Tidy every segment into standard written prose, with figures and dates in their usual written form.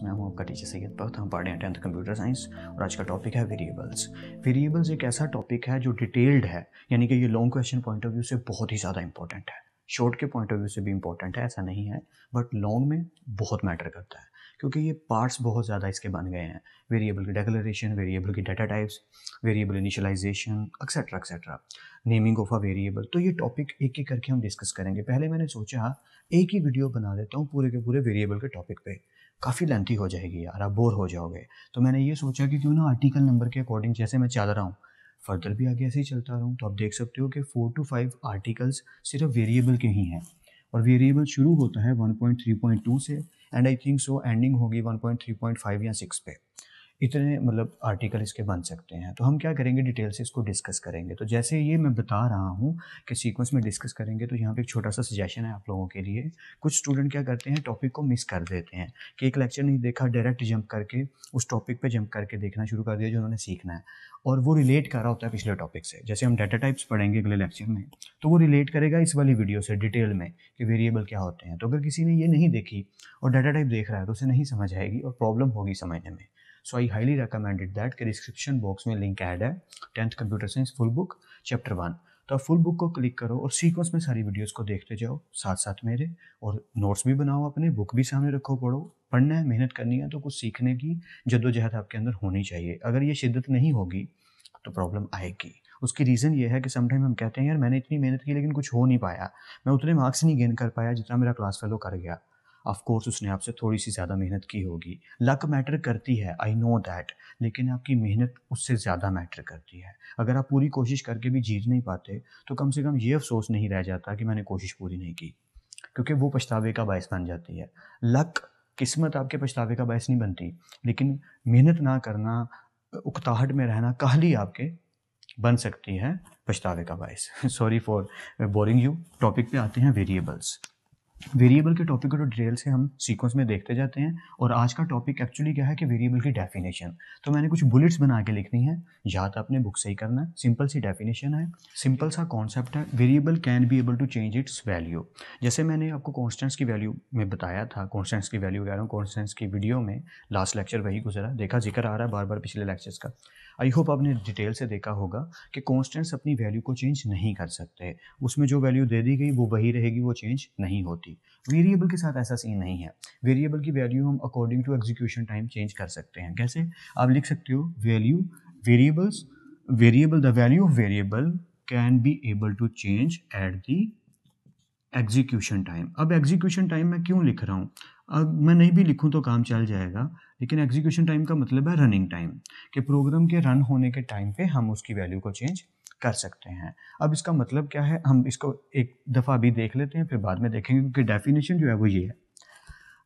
मैं हूं आपका टीचर सैयद बख्त। हम पढ़ रहे हैं 10th कंप्यूटर साइंस और आज का टॉपिक है वेरिएबल्स। वेरिएबल्स एक ऐसा टॉपिक है जो डिटेल्ड है, यानी कि ये long question point of view से बहुत ही ज़्यादा इंपॉर्टेंट है। शॉर्ट के पॉइंट ऑफ व्यू से भी इंपॉर्टेंट है, ऐसा नहीं है, बट लॉन्ग में बहुत मैटर करता है क्योंकि ये पार्ट्स बहुत ज़्यादा इसके बन गए हैं। वेरिएबल की डिक्लेरेशन, वेरिएबल की data types, variable initialisation, etcetera etcetera, naming of a variable. तो ये टॉपिक एक एक करके हम डिस्कस करेंगे। पहले मैंने सोचा एक ही वीडियो बना देता हूँ पूरे के पूरे वेरिएबल के टॉपिक पे, काफ़ी लेंथी हो जाएगी यार, आप बोर हो जाओगे। तो मैंने ये सोचा कि क्यों ना आर्टिकल नंबर के अकॉर्डिंग जैसे मैं चल रहा हूँ फर्दर भी आगे ऐसे ही चलता रहूँ। तो आप देख सकते हो कि 4 to 5 आर्टिकल्स सिर्फ वेरिएबल के ही हैं और वेरिएबल शुरू होता है 1.3.2 से and I think so ending होगी 1.3.5 या 6 पे। इतने मतलब आर्टिकल इसके बन सकते हैं। तो हम क्या करेंगे, डिटेल से इसको डिस्कस करेंगे। तो जैसे ये मैं बता रहा हूँ कि सीक्वेंस में डिस्कस करेंगे, तो यहाँ पे एक छोटा सा सजेशन है आप लोगों के लिए। कुछ स्टूडेंट क्या करते हैं, टॉपिक को मिस कर देते हैं कि एक लेक्चर नहीं देखा, डायरेक्ट जंप करके उस टॉपिक पे जंप करके देखना शुरू कर दिया जो उन्होंने सीखना है, और वो रिलेट कर रहा होता है पिछले टॉपिक से। जैसे हम डाटा टाइप्स पढ़ेंगे अगले लेक्चर में, तो वो रिलेट करेगा इस वाली वीडियो से डिटेल में कि वेरिएबल क्या होते हैं। तो अगर किसी ने ये नहीं देखी और डाटा टाइप देख रहा है तो उसे नहीं समझ आएगी और प्रॉब्लम होगी समझने में। सो आई हाईली रिकमेंडेड दैट कि डिस्क्रिप्शन बॉक्स में लिंक ऐड है 10th computer science full book chapter 1। तो आप फुल बुक को क्लिक करो और सीक्वेंस में सारी वीडियोस को देखते जाओ साथ साथ मेरे, और नोट्स भी बनाओ अपने, बुक भी सामने रखो, पढ़ो। पढ़ना है, मेहनत करनी है, तो कुछ सीखने की जद्दोजहद आपके अंदर होनी चाहिए। अगर ये शिद्दत नहीं होगी तो प्रॉब्लम आएगी। उसकी रीज़न ये है कि समटाइम हम कहते हैं यार मैंने इतनी मेहनत की लेकिन कुछ हो नहीं पाया, मैं उतने मार्क्स नहीं गेन कर पाया जितना मेरा क्लास फेलो कर गया। ऑफ कोर्स उसने आपसे थोड़ी सी ज़्यादा मेहनत की होगी, लक मैटर करती है, आई नो दैट, लेकिन आपकी मेहनत उससे ज़्यादा मैटर करती है। अगर आप पूरी कोशिश करके भी जीत नहीं पाते तो कम से कम ये अफसोस नहीं रह जाता कि मैंने कोशिश पूरी नहीं की, क्योंकि वो पछतावे का बायस बन जाती है। लक, किस्मत आपके पछतावे का बायस नहीं बनती, लेकिन मेहनत ना करना, उकताहट में रहना, काहली आपके बन सकती है पछतावे का bias. Sorry for boring you. Topic पे आते हैं वेरिएबल्स। वेरिएबल के टॉपिक को तो डिटेल से हम सीक्वेंस में देखते जाते हैं, और आज का टॉपिक एक्चुअली क्या है कि वेरिएबल की डेफिनेशन। तो मैंने कुछ बुलेट्स बना के लिखनी है, याद आपने बुक से ही करना है। सिंपल सी डेफिनेशन है, सिंपल सा कॉन्सेप्ट है। Variable can be able to change its value. जैसे मैंने आपको कॉन्स्टेंट्स की वैल्यू में बताया था, कॉन्स्टेंट्स की वैल्यू कह रहा हूँ, कॉन्स्टेंट्स की वीडियो में लास्ट लेक्चर वही गुजरा, देखा जिक्र आ रहा है बार बार पिछले लेक्चर्स का। आई होप आपने डिटेल से देखा होगा कि कॉन्स्टेंट्स अपनी वैल्यू को चेंज नहीं कर सकते, उसमें जो वैल्यू दे दी गई वो वही रहेगी, वो चेंज नहीं होती। वेरिएबल के साथ ऐसा सीन नहीं है। वेरिएबल की वैल्यू हम according to execution time change कर सकते हैं। कैसे? आप लिख सकते हो value variables, variable the value of variable can be able to change at the execution time. अब एग्जीक्यूशन टाइम मैं क्यों लिख रहा हूँ? अब मैं नहीं भी लिखूँ तो काम चल जाएगा, लेकिन एग्जीक्यूशन टाइम का मतलब है रनिंग टाइम, कि प्रोग्राम के रन होने के टाइम पे हम उसकी वैल्यू को चेंज कर सकते हैं। अब इसका मतलब क्या है, हम इसको एक दफ़ा अभी देख लेते हैं, फिर बाद में देखेंगे, क्योंकि डेफिनेशन जो है वो ये है।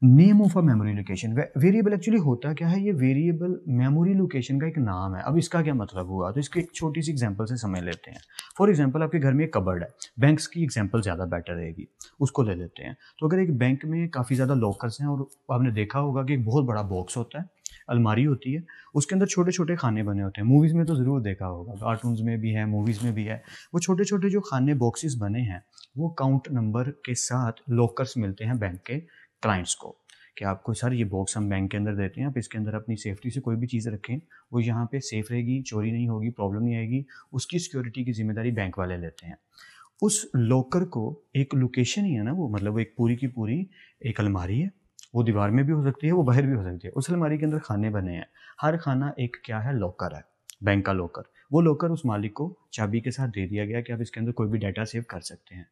Name of a memory location. Variable actually होता क्या है, ये वेरिएबल मेमोरी लोकेशन का एक नाम है। अब इसका क्या मतलब हुआ, तो इसकी एक छोटी सी एग्जांपल से समझ लेते हैं। फॉर एग्जांपल आपके घर में एक कबर्ड है, बैंक्स की एग्जांपल ज़्यादा बेटर रहेगी, उसको ले लेते हैं। तो अगर एक बैंक में काफ़ी ज़्यादा लॉकर्स हैं और आपने देखा होगा कि एक बहुत बड़ा बॉक्स होता है, अलमारी होती है, उसके अंदर छोटे छोटे खाने बने होते हैं। मूवीज़ में तो ज़रूर देखा होगा, कार्टून्स में भी है, मूवीज़ में भी है। वो छोटे छोटे जो खाने बॉक्सेस बने हैं वो काउंट नंबर के साथ लॉकर्स मिलते हैं बैंक के क्लाइंट्स को, कि आपको सर ये बॉक्स हम बैंक के अंदर देते हैं, आप इसके अंदर अपनी सेफ्टी से कोई भी चीज़ रखें, वो यहाँ पे सेफ रहेगी, चोरी नहीं होगी, प्रॉब्लम नहीं आएगी, उसकी सिक्योरिटी की जिम्मेदारी बैंक वाले लेते हैं। उस लॉकर को एक लोकेशन ही है ना वो, मतलब वो एक पूरी की पूरी एक अलमारी है, वो दीवार में भी हो सकती है, वो बाहर भी हो सकती है। उस अलमारी के अंदर खाने बने हैं, हर खाना एक क्या है, लॉकर है, बैंक का लॉकर। वो लॉकर उस मालिक को चाबी के साथ दे दिया गया कि आप इसके अंदर कोई भी डाटा सेव कर सकते हैं।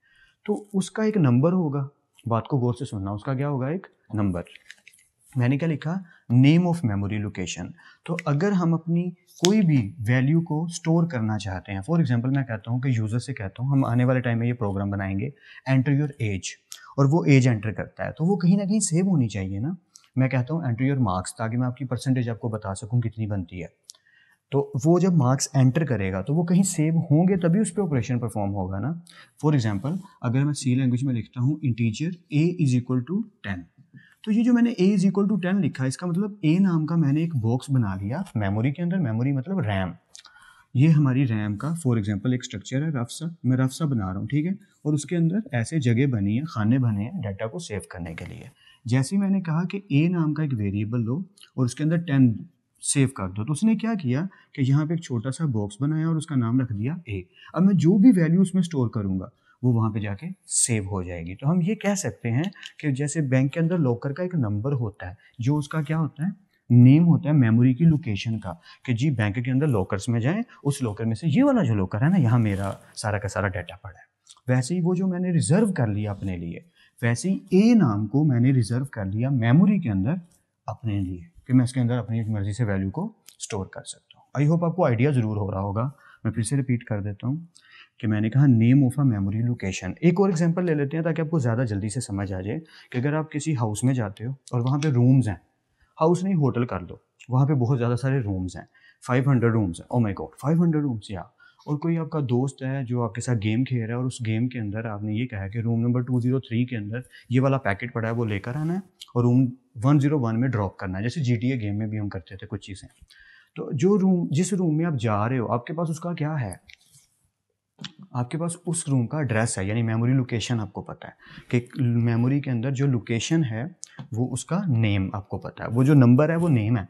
तो उसका एक नंबर होगा, बात को गौर से सुनना, उसका क्या होगा, एक नंबर। मैंने क्या लिखा, नेम ऑफ मेमोरी लोकेशन। तो अगर हम अपनी कोई भी वैल्यू को स्टोर करना चाहते हैं, फॉर एग्जांपल मैं कहता हूँ कि यूज़र से कहता हूँ हम आने वाले टाइम में ये प्रोग्राम बनाएंगे, एंटर योर एज, और वो एज एंटर करता है, तो वो कहीं ना कहीं सेव होनी चाहिए ना। मैं कहता हूँ एंटर योर मार्क्स, ताकि मैं आपकी परसेंटेज आपको बता सकूँ कितनी बनती है। तो वो जब मार्क्स एंटर करेगा तो वो कहीं सेव होंगे तभी उस पर ऑपरेशन परफॉर्म होगा ना। फॉर एग्जांपल अगर मैं सी लैंग्वेज में लिखता हूँ integer a is equal to 10, तो ये जो मैंने a इज इक्वल टू 10 लिखा है, इसका मतलब a नाम का मैंने एक बॉक्स बना लिया मेमोरी के अंदर। मेमोरी मतलब रैम, ये हमारी रैम का फॉर एग्जांपल एक स्ट्रक्चर है, रफ सा, मैं रफ सा बना रहा हूँ, ठीक है। और उसके अंदर ऐसे जगह बनी है, खाने बने हैं डाटा को सेव करने के लिए। जैसे ही मैंने कहा कि ए नाम का एक वेरिएबल लो और उसके अंदर 10 सेव कर दो, तो उसने क्या किया कि यहाँ पे एक छोटा सा बॉक्स बनाया और उसका नाम रख दिया ए। अब मैं जो भी वैल्यू उसमें स्टोर करूँगा वो वहाँ पे जाके सेव हो जाएगी। तो हम ये कह सकते हैं कि जैसे बैंक के अंदर लॉकर का एक नंबर होता है जो उसका क्या होता है, नेम होता है मेमोरी की लोकेशन का, कि जी बैंक के अंदर लॉकर्स में जाएं, उस लॉकर में से ये वाला जो लॉकर है ना, यहाँ मेरा सारा का सारा डाटा पड़ा है। वैसे ही वो जो मैंने रिजर्व कर लिया अपने लिए, वैसे ही ए नाम को मैंने रिजर्व कर लिया मेमोरी के अंदर अपने लिए, कि मैं इसके अंदर अपनी मर्जी से वैल्यू को स्टोर कर सकता हूँ। आई होप आपको आइडिया ज़रूर हो रहा होगा। मैं फिर से रिपीट कर देता हूँ कि मैंने कहा name of a memory location. एक और एग्जांपल ले लेते हैं ताकि आपको ज़्यादा जल्दी से समझ आ जाए कि अगर आप किसी हाउस में जाते हो और वहाँ पे रूम्स हैं, हाउस नहीं होटल कर लो, वहाँ पे बहुत ज़्यादा सारे रूम्स हैं, 500 रूम्स हैं। ओ माय गॉड, 500 रूम्स या। और कोई आपका दोस्त है जो आपके साथ गेम खेल रहा है और उस गेम के अंदर आपने ये कहा कि रूम नंबर 203 के अंदर ये वाला पैकेट पड़ा है, वो लेकर आना है और रूम 101 में ड्रॉप करना है। जैसे GTA गेम में भी हम करते थे कुछ चीज़ें। तो जो रूम, जिस रूम में आप जा रहे हो, आपके पास उसका क्या है, आपके पास उस रूम का एड्रेस है, यानी मेमोरी लोकेशन आपको पता है कि मेमोरी के अंदर जो लोकेशन है वो उसका नेम आपको पता है, वो जो नंबर है वो नेम है,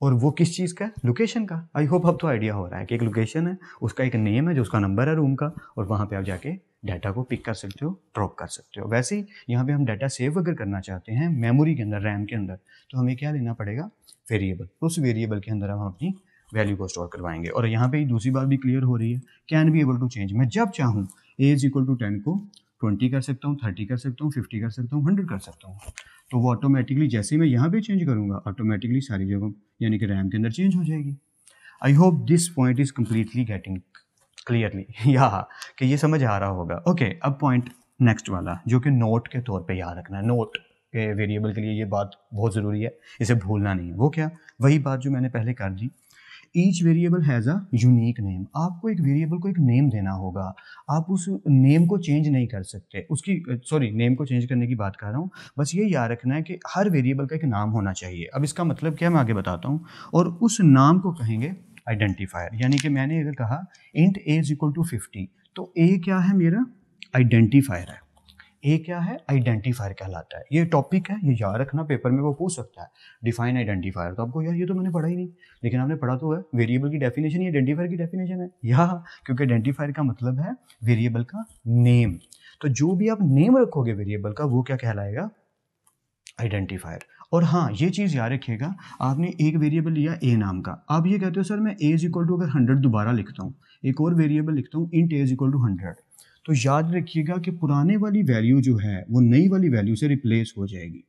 और वो किस चीज़ का है, लोकेशन का। आई होप अब तो आइडिया हो रहा है कि एक लोकेशन है, उसका एक नेम है जो उसका नंबर है रूम का, और वहाँ पे आप जाके डाटा को पिक कर सकते हो, ड्रॉप कर सकते हो। वैसे ही यहाँ पे हम डाटा सेव अगर करना चाहते हैं मेमोरी के अंदर, रैम के अंदर, तो हमें क्या लेना पड़ेगा, वेरिएबल। तो उस वेरिएबल के अंदर हम अपनी वैल्यू को स्टोर करवाएंगे। और यहाँ पे दूसरी बात भी क्लियर हो रही है, can be able to change. मैं जब चाहूँ ए इज इक्वल टू 10 को 20 कर सकता हूँ, 30 कर सकता हूँ, 50 कर सकता हूँ, 100 कर सकता हूँ। तो वो ऑटोमेटिकली जैसे ही मैं यहाँ पे चेंज करूँगा, ऑटोमेटिकली सारी जगह यानी कि रैम के अंदर चेंज हो जाएगी। I hope this point is completely getting clearly, या कि ये समझ आ रहा होगा। ओके, अब पॉइंट नेक्स्ट वाला जो कि नोट के तौर पे याद रखना है। नोट के वेरिएबल के लिए ये बात बहुत ज़रूरी है, इसे भूलना नहीं है। वो क्या, वही बात जो मैंने पहले कर दी, each variable has a unique name. आपको एक वेरिएबल को एक नेम देना होगा, आप उस नेम को चेंज नहीं कर सकते। उसकी नेम को चेंज करने की बात कर रहा हूँ। बस ये याद रखना है कि हर वेरिएबल का एक नाम होना चाहिए। अब इसका मतलब क्या, मैं आगे बताता हूँ। और उस नाम को कहेंगे आइडेंटिफायर। यानी कि मैंने अगर कहा int a is equal to 50, तो ए क्या है, मेरा आइडेंटिफायर है। ए क्या है, आइडेंटिफायर कहलाता है। ये टॉपिक है, ये याद रखना, पेपर में वो पूछ सकता है। डिफाइन आइडेंटिफायर, तो आपको यार ये तो मैंने पढ़ा ही नहीं, लेकिन आपने पढ़ा तो है। वेरिएबल की डेफिनेशन ये आइडेंटिफायर की डेफिनेशन है, या क्योंकि आइडेंटिफायर का मतलब है वेरिएबल का नेम। तो जो भी आप नेम रखोगे वेरिएबल का, वो क्या कहलाएगा, आइडेंटिफायर। और हाँ, ये चीज़ याद रखिएगा, आपने एक वेरिएबल लिया ए नाम का, आप ये कहते हो सर मैं ए इज इक्वल टू अगर 100 दोबारा लिखता हूँ, एक और वेरिएबल लिखता हूँ int a is equal to 100, तो याद रखिएगा कि पुराने वाली वैल्यू जो है वो नई वाली वैल्यू से रिप्लेस हो जाएगी।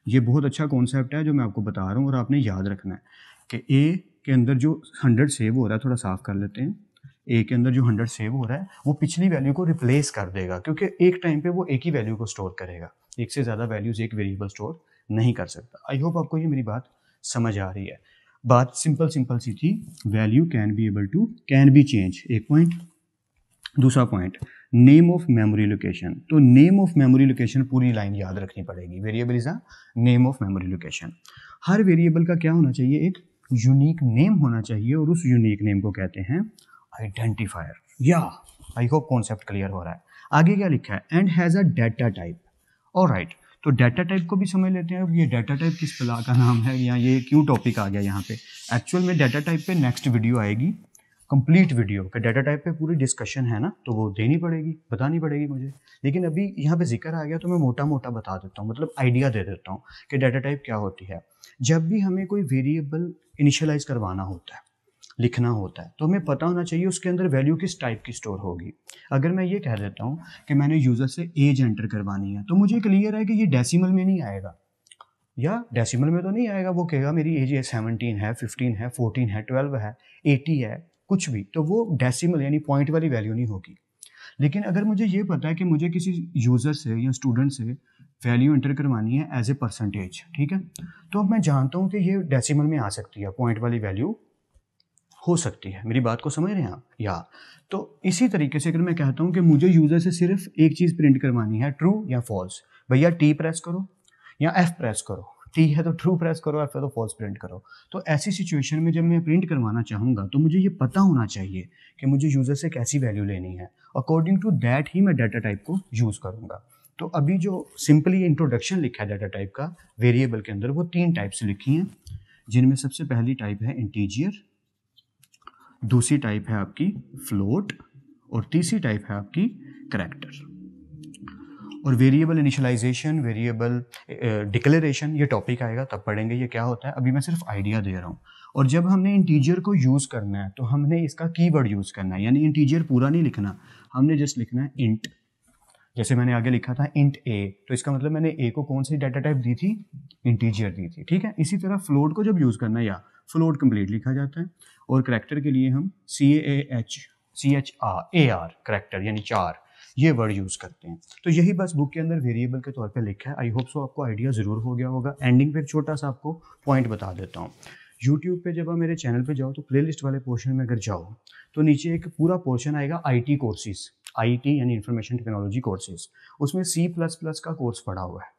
ये बहुत अच्छा कॉन्सेप्ट है जो मैं आपको बता रहा हूँ, और आपने याद रखना है कि ए के अंदर जो 100 सेव हो रहा है, थोड़ा साफ कर लेते हैं, ए के अंदर जो 100 सेव हो रहा है वो पिछली वैल्यू को रिप्लेस कर देगा, क्योंकि एक टाइम पे वो एक ही वैल्यू को स्टोर करेगा, एक से ज़्यादा वैल्यूज एक वेरिएबल स्टोर नहीं कर सकता। आई होप आपको ये मेरी बात समझ आ रही है। बात सिंपल सी थी, वैल्यू कैन बी चेंज, एक पॉइंट। दूसरा point, name of memory location. तो नेम ऑफ मेमोरी लोकेशन पूरी लाइन याद रखनी पड़ेगी। Variable is a name of memory location. Her variable का क्या होना चाहिए, एक यूनिक नेम होना चाहिए, और उस यूनिक नेम को कहते हैं आइडेंटिफायर। या आई होप कॉन्सेप्ट क्लियर हो रहा है। आगे क्या लिखा है, and has a data type. Alright, तो डाटा टाइप को भी समझ लेते हैं। अब ये डाटा टाइप किस प्ला का नाम है, या ये क्यों टॉपिक आ गया यहाँ पे। एक्चुअल में डाटा टाइप पे नेक्स्ट वीडियो आएगी, कंप्लीट वीडियो का डाटा टाइप पे पूरी डिस्कशन है ना, तो वो देनी पड़ेगी, बतानी पड़ेगी मुझे। लेकिन अभी यहाँ पे जिक्र आ गया तो मैं मोटा मोटा बता देता हूँ, मतलब आइडिया दे देता हूँ कि डाटा टाइप क्या होती है। जब भी हमें कोई वेरिएबल इनिशियलाइज करवाना होता है, लिखना होता है, तो हमें पता होना चाहिए उसके अंदर वैल्यू किस टाइप की स्टोर होगी। अगर मैं ये कह देता हूँ कि मैंने यूज़र से एज एंटर करवानी है, तो मुझे क्लियर है कि ये डेसिमल में नहीं आएगा, या डेसिमल में तो नहीं आएगा। वो कहेगा मेरी एज 17 है, 15 है, 14 है, 12 है, 80 है, कुछ भी, तो वो डेसिमल यानी पॉइंट वाली वैल्यू नहीं होगी। लेकिन अगर मुझे ये पता है कि मुझे किसी यूज़र से या स्टूडेंट से वैल्यू एंटर करवानी है एज ए परसेंटेज, ठीक है, तो अब मैं जानता हूँ कि ये डेसिमल में आ सकती है, पॉइंट वाली वैल्यू हो सकती है। मेरी बात को समझ रहे हैं आप, या तो इसी तरीके से अगर मैं कहता हूँ कि मुझे यूज़र से सिर्फ एक चीज़ प्रिंट करवानी है, ट्रू या फॉल्स, भैया टी प्रेस करो या एफ प्रेस करो, टी है तो ट्रू प्रेस करो, एफ है तो फॉल्स प्रिंट करो। तो ऐसी सिचुएशन में जब मैं प्रिंट करवाना चाहूँगा तो मुझे ये पता होना चाहिए कि मुझे यूज़र से कैसी वैल्यू लेनी है। अकॉर्डिंग टू दैट ही मैं डाटा टाइप को यूज़ करूँगा। तो अभी जो सिंपली इंट्रोडक्शन लिखा है डाटा टाइप का वेरिएबल के अंदर, वो 3 टाइप से लिखी हैं, जिनमें सबसे पहली टाइप है इंटीजर, दूसरी टाइप है आपकी फ्लोट और तीसरी टाइप है आपकी करैक्टर। और वेरिएबल इनिशियलाइजेशन, वेरिएबल डिक्लेरेशन, ये टॉपिक आएगा तब पढ़ेंगे ये क्या होता है, अभी मैं सिर्फ आइडिया दे रहा हूँ। और जब हमने इंटीजर को यूज़ करना है तो हमने इसका कीवर्ड यूज़ करना है, यानी इंटीजर पूरा नहीं लिखना, हमने जस्ट लिखना है इंट। जैसे मैंने आगे लिखा था इंट ए, तो इसका मतलब मैंने ए को कौन सी डाटा टाइप दी थी, इंटीजर दी थी, ठीक है। इसी तरह फ्लोट को जब यूज़ करना है, या फ्लोट कंप्लीट लिखा जाता है। और करैक्टर के लिए हम CHAR करैक्टर यानी 4 ये वर्ड यूज़ करते हैं। तो यही बस बुक के अंदर वेरिएबल के तौर पे लिखा है। आई होप सो आपको आइडिया ज़रूर हो गया होगा। एंडिंग पे एक छोटा सा आपको पॉइंट बता देता हूँ। यूट्यूब पे जब आप मेरे चैनल पे जाओ तो प्लेलिस्ट वाले पोर्शन में अगर जाओ तो नीचे एक पूरा पोर्शन आएगा IT कोर्सेज, IT यानी इंफॉर्मेशन टेक्नोलॉजी कोर्सेज, उसमें C++ का कोर्स पढ़ा हुआ है,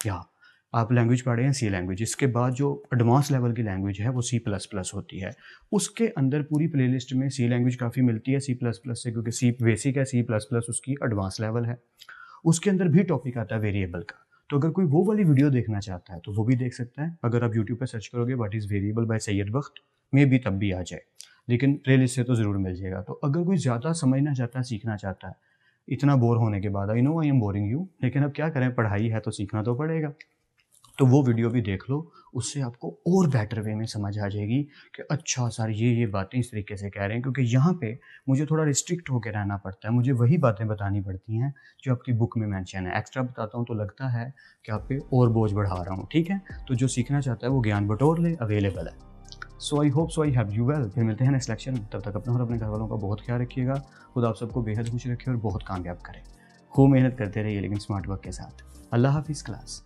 या आप लैंग्वेज पढ़े हैं C लैंग्वेज। इसके बाद जो एडवांस लेवल की लैंग्वेज है वो C++ होती है। उसके अंदर पूरी प्लेलिस्ट में C लैंग्वेज काफ़ी मिलती है C++ से, क्योंकि C बेसिक है, C++ उसकी एडवांस लेवल है। उसके अंदर भी टॉपिक आता है वेरिएबल का। तो अगर कोई वो वाली वीडियो देखना चाहता है तो वो भी देख सकता है। अगर आप यूट्यूब पर सर्च करोगे what is variable by Syed Bakht, में भी तब भी आ जाए, लेकिन प्लेलिस्ट से तो ज़रूर मिल जाएगा। तो अगर कोई ज़्यादा समझना चाहता है, सीखना चाहता है, इतना बोर होने के बाद, I know I am boring you, लेकिन अब क्या करें, पढ़ाई है तो सीखना तो पड़ेगा, तो वो वीडियो भी देख लो। उससे आपको और बेटर वे में समझ आ जाएगी कि अच्छा सर ये बातें इस तरीके से कह रहे हैं, क्योंकि यहाँ पे मुझे थोड़ा रिस्ट्रिक्ट होकर रहना पड़ता है, मुझे वही बातें बतानी पड़ती हैं जो आपकी बुक में मेंशन है। एक्स्ट्रा बताता हूँ तो लगता है कि आप पे और बोझ बढ़ा रहा हूँ, ठीक है। तो जो सीखना चाहता है वो ज्ञान बटोर ले, अवेलेबल है। So I hope so I have you well. फिर मिलते हैं नेक्स्ट लेक्चर में। तब तक अपना और अपने घर वालों का बहुत ख्याल रखिएगा। खुद आप सबको बेहद खुश रखे और बहुत कामयाब करें। खूब मेहनत करते रहिए लेकिन स्मार्ट वर्क के साथ। अल्लाह हाफिज़ क्लास।